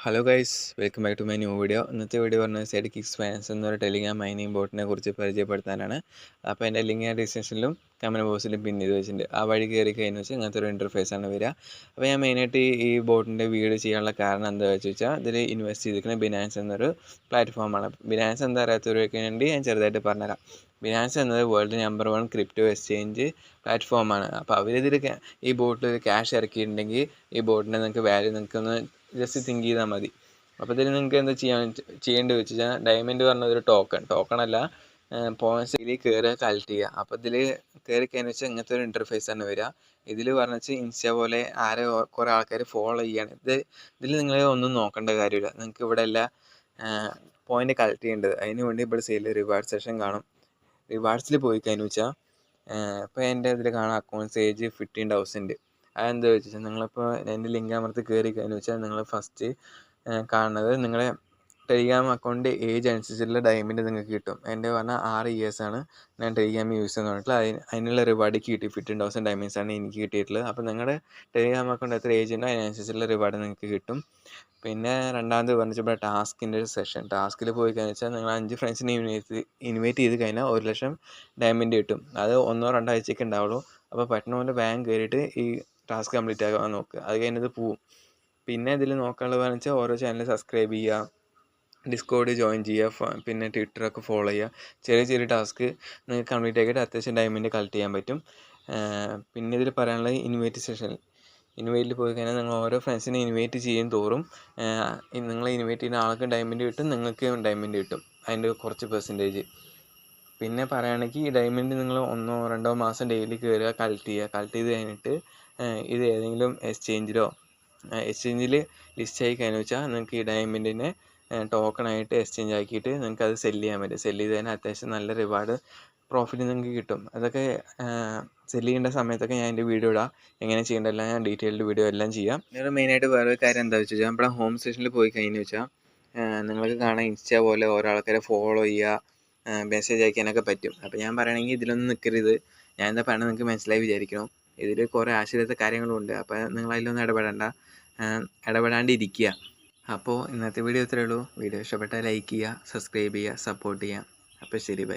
Hello guys, welcome back to my new video. ഇന്നത്തെ video പറഞ്ഞാൽ Side Kicks Finance എന്നൊരു Telegram mining ബോട്ടിനെ കുറിച്ച് പരിചയപ്പെടുത്താനാണ്. അപ്പോൾ എൻ്റെ ലിങ്ക് ഞാൻ ഡിസ്ക്രിപ്ഷനിലും കമൻറ്റ് ബോക്സിലും പിൻ ചെയ്ത് വെച്ചിട്ടുണ്ട്. ആ വഴി കയറി കഴിഞ്ഞ് വെച്ചാൽ ഇങ്ങനത്തെ ഒരു ഇൻ്റർഫേസാണ് വരിക. അപ്പോൾ ഞാൻ മെയിനായിട്ട് ഈ ബോട്ടിൻ്റെ വീഡിയോ ചെയ്യാനുള്ള കാരണം എന്താണെന്ന് വെച്ചാൽ ഇതിൽ ഇൻവെസ്റ്റ് ചെയ്തിരിക്കുന്ന ബിനാൻസ് എന്നൊരു പ്ലാറ്റ്ഫോമാണ്. ബിനാൻസ് എന്താ അറിയാത്തവർക്ക് വേണ്ടി ഞാൻ ചെറുതായിട്ട് പറഞ്ഞുതരാം. ബിനാൻസ് എന്നത് വേൾഡ് നമ്പർ 1 ക്രിപ്റ്റോ എക്സ്ചേഞ്ച് പ്ലാറ്റ്ഫോമാണ്. അപ്പോൾ അവരിതിൽ ഈ ബോട്ടിൽ ക്യാഷ് ഇറക്കിയിട്ടുണ്ടെങ്കിൽ ഈ ബോട്ടിൻ്റെ നിങ്ങൾക്ക് വാല്യൂ നിങ്ങൾക്കൊന്ന് ജസ്റ്റ് തിങ്ക് ചെയ്താൽ മതി. അപ്പോൾ ഇതിൽ നിങ്ങൾക്ക് എന്താ ചെയ്യേണ്ടത് വെച്ചാൽ ഡയമണ്ട് പറഞ്ഞ ഒരു ടോക്കൺ അല്ല, പോയിന്റ്സിൽ കയറുക കളക്ട് ചെയ്യുക. അപ്പോൾ ഇതിൽ കയറി കഴിഞ്ഞാൽ വെച്ചാൽ ഇങ്ങനത്തെ ഒരു ഇൻ്റർഫേസാണ് വരിക. ഇതിൽ പറഞ്ഞാൽ ഇൻസ്റ്റ പോലെ കുറേ ആൾക്കാർ ഫോളോ ചെയ്യുകയാണ്. ഇതിൽ നിങ്ങൾ ഒന്നും നോക്കേണ്ട കാര്യമില്ല. നിങ്ങൾക്ക് ഇവിടെ എല്ലാ പോയിന്റ് കളക്ട് ചെയ്യേണ്ടത്. അതിന് വേണ്ടി ഇവിടെ സൈഡിൽ റിവാർഡ് സെഷൻ കാണും. റിവാർഡ്സിൽ പോയി കഴിഞ്ഞു വെച്ചാൽ ഇപ്പോൾ എൻ്റെ ഇതിൽ കാണാം അക്കൗണ്ട്സ് ഏജ് 15,000. അതെന്താ വെച്ചാൽ നിങ്ങളിപ്പോൾ എൻ്റെ ലിങ്ക് അമർത്തി കയറി കഴിഞ്ഞു വെച്ചാൽ നിങ്ങൾ ഫസ്റ്റ് കാണുന്നത് നിങ്ങളുടെ ടെലിഗ്രാം അക്കൗണ്ട് ഏജ് അനുസരിച്ചുള്ള ഡയമണ്ട് നിങ്ങൾക്ക് കിട്ടും. എൻ്റെ പറഞ്ഞാൽ 6 ഇയേഴ്സാണ് ഞാൻ ടെലിഗ്രാം യൂസ് ചെയ്യുന്നത്. അതിനുള്ള റിവാർഡ് കിട്ടി 15,000 ഡയമണ്ട്സാണ് എനിക്ക് കിട്ടിയിട്ടുള്ളത്. അപ്പോൾ നിങ്ങളുടെ ടെലിഗ്രാം അക്കൗണ്ട് എത്ര ഏജ് ഉണ്ടോ അതിനനുസരിച്ചുള്ള റിവാർഡ് നിങ്ങൾക്ക് കിട്ടും. പിന്നെ രണ്ടാമത് പറഞ്ഞാൽ ഇവിടെ ടാസ്കിൻ്റെ ഒരു സെഷൻ. ടാസ്കിൽ പോയി കഴിഞ്ഞാൽ വെച്ചാൽ നിങ്ങൾ 5 ഫ്രണ്ട്സിനെ ഇൻവൈറ്റ് ചെയ്ത് കഴിഞ്ഞാൽ 1,00,000 ഡയമണ്ട് കിട്ടും. അത് 1-2 ആഴ്ചയ്ക്ക് ഉണ്ടാവുള്ളൂ. അപ്പോൾ പെട്ടെന്ന് പോലെ ബാങ്ക് കയറിയിട്ട് ഈ ടാസ്ക് കംപ്ലീറ്റ് ആകാൻ നോക്കുക. അത് കഴിഞ്ഞത് പോവും. പിന്നെ ഇതിൽ നോക്കാനുള്ളത് വെച്ചാൽ ഓരോ ചാനൽ സബ്സ്ക്രൈബ് ചെയ്യുക, ഡിസ്കോഡ് ജോയിൻ ചെയ്യുക, പിന്നെ ട്വിറ്ററൊക്കെ ഫോളോ ചെയ്യുക. ചെറിയ ടാസ്ക് നിങ്ങൾക്ക് കംപ്ലീറ്റ് ആക്കിയിട്ട് അത്യാവശ്യം ഡയമണ്ട് കളക്ട് ചെയ്യാൻ പറ്റും. പിന്നെ ഇതിൽ പറയാനുള്ളത് ഇൻവൈറ്റ് സെഷൻ. ഇൻവൈറ്റിൽ പോയി കഴിഞ്ഞാൽ നിങ്ങൾ ഓരോ ഫ്രണ്ട്സിനെ ഇൻവൈറ്റ് ചെയ്യും തോറും നിങ്ങൾ ഇൻവൈറ്റ് ചെയ്യുന്ന ആൾക്ക് ഡയമണ്ട് കിട്ടും, നിങ്ങൾക്ക് ഡയമണ്ട് കിട്ടും. അതിൻ്റെ കുറച്ച് പെർസെൻറ്റേജ്. പിന്നെ പറയുകയാണെങ്കിൽ ഈ ഡയമണ്ട് നിങ്ങൾ 1-2 മാസം ഡെയിലി കയറുക, കളക്ട് ചെയ്ത് കഴിഞ്ഞിട്ട് ഇത് ഏതെങ്കിലും എക്സ്ചേഞ്ചിൽ ലിസ്റ്റ് ആയി കഴിഞ്ഞു വെച്ചാൽ നിങ്ങൾക്ക് ഈ ഡയമണ്ടിനെ ടോക്കണായിട്ട് എക്സ്ചേഞ്ച് ആക്കിയിട്ട് നിങ്ങൾക്ക് അത് സെല്ല് ചെയ്യാൻ പറ്റും. സെല്ല് ചെയ്ത് കഴിഞ്ഞാൽ അത്യാവശ്യം നല്ല റിവാർഡ് പ്രോഫിറ്റ് നിങ്ങൾക്ക് കിട്ടും. അതൊക്കെ സെല്ല് ചെയ്യേണ്ട സമയത്തൊക്കെ ഞാൻ എൻ്റെ വീഡിയോ ഇടാം. എങ്ങനെ ചെയ്യേണ്ടതെല്ലാം ഞാൻ ഡീറ്റെയിൽഡ് വീഡിയോ എല്ലാം ചെയ്യാം. നിങ്ങൾ മെയിനായിട്ട് വേറൊരു കാര്യം എന്താ വെച്ചാൽ നമ്മുടെ ഹോം സെഷനിൽ പോയി കഴിഞ്ഞു വെച്ചാൽ നിങ്ങൾക്ക് കാണാൻ ഇൻസ്റ്റ പോലെ ഓരോ ആൾക്കാരെ ഫോളോ ചെയ്യുക, മെസ്സേജ് അയക്കാനൊക്കെ പറ്റും. അപ്പോൾ ഞാൻ പറയണമെങ്കിൽ ഇതിലൊന്നും നിൽക്കരുത്. ഞാൻ എന്താ പറയണത് നിങ്ങൾക്ക് മനസ്സിലായി വിചാരിക്കണം. ഇതിൽ കുറേ ആശ്ചര്യത്തെ കാര്യങ്ങളുണ്ട്. അപ്പോൾ നിങ്ങൾ അതിലൊന്നും ഇടപെടാണ്ടിരിക്കുക. അപ്പോൾ ഇന്നത്തെ വീഡിയോ ഇത്രയേ ഉള്ളൂ. വീഡിയോ ഇഷ്ടപ്പെട്ടാൽ ലൈക്ക് ചെയ്യുക, സബ്സ്ക്രൈബ് ചെയ്യുക, സപ്പോർട്ട് ചെയ്യുക. അപ്പോൾ ശരി, ബൈ.